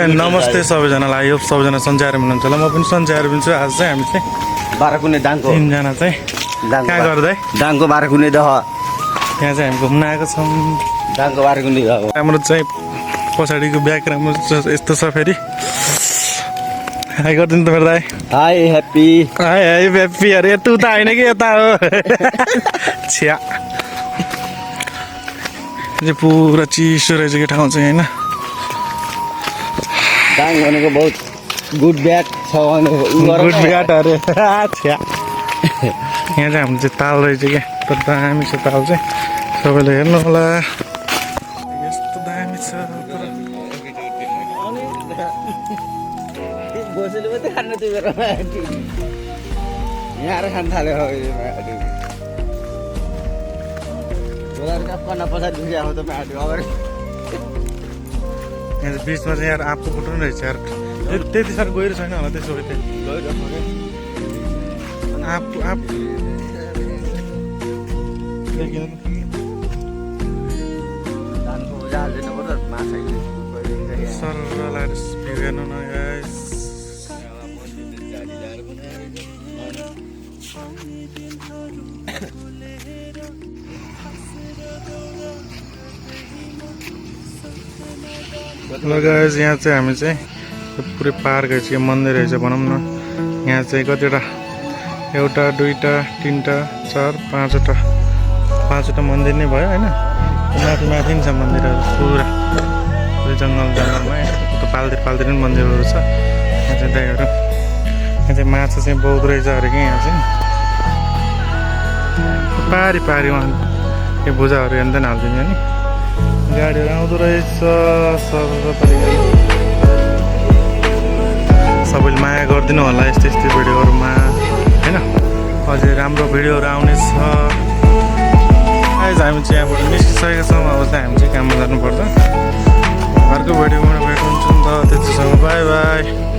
नमस्ते सबैजनालाई यो सबैजना सन्चै आएर हुनुहुन्छ होला म पनि सन्चै आएर हुन्छु आज चाहिँ हामी चाहिँ बाराकुने दाङको तीनजना चाहिँ कहाँ गर्दै दाङको बाराकुने दह त्यहाँ चाहिँ हामी घुम्न आएको छौँ दाङको बाराकुने दह राम्रो चाहिँ पछाडिको ब्याग राम्रो यस्तो छ फेरि हाई गरिदिनु त मेरो दाइ high happy high high happy अरे यता उता होइन कि यता हो छ्या पुरा चिसो रहेछ कि ठाउँ चाहिँ होइन दाङ भनेको बहुत गुड ब्याग छ गुड ब्याट अरे छ्या यहाँ चाहिँ हाम्रो चाहिँ ताल रहेछ क्या तर दामी छ ताल चाहिँ सबैले हेर्नु होला यस्तो दामी छ बसेले मात्रै खानु त्यो बेलामा यहाँ आएर खान थाल्यो कन्ना पछाडि दुखी आएको त माटो अगाडि यहाँ चाहिँ बिचमा चाहिँ यार आँपको बोटो पनि रहेछ यार त्यति साह्रो गहिरो छैन होला त्यसो भए आँप आँप देखिन सर लाएर भिउ हेर्नु न गाइस ल गाइस यहाँ चाहिँ हामी चाहिँ पुरै पार्क रहेछ यो मन्दिर रहेछ भनौँ न यहाँ चाहिँ कतिवटा एउटा दुईवटा तिनवटा चार पाँचवटा मन्दिर नै भयो होइन माथि माथि नि छ मन्दिरहरू पुरा जङ्गल जङ्गलमा पाल्दै पनि मन्दिरहरू छ यहाँ चाहिँ दाइहरू यहाँ चाहिँ माछा चाहिँ बहुत रहेछ अरे कि यहाँ चाहिँ पारी यो भुजाहरू हेर्दैन हालिदिने नि गाडीहरू आउँदो रहेछ सबैले माया गरिदिनु होला यस्तो भिडियोहरूमा होइन अझै राम्रो भिडियोहरू आउनेछ हामी चाहिँ यहाँबाट निस्किसकेका छौँ अब चाहिँ हामी चाहिँ काममा जानुपर्छ अर्को भिडियोमा भेट हुन्छ नि त त्यतिसम्म बाई बाई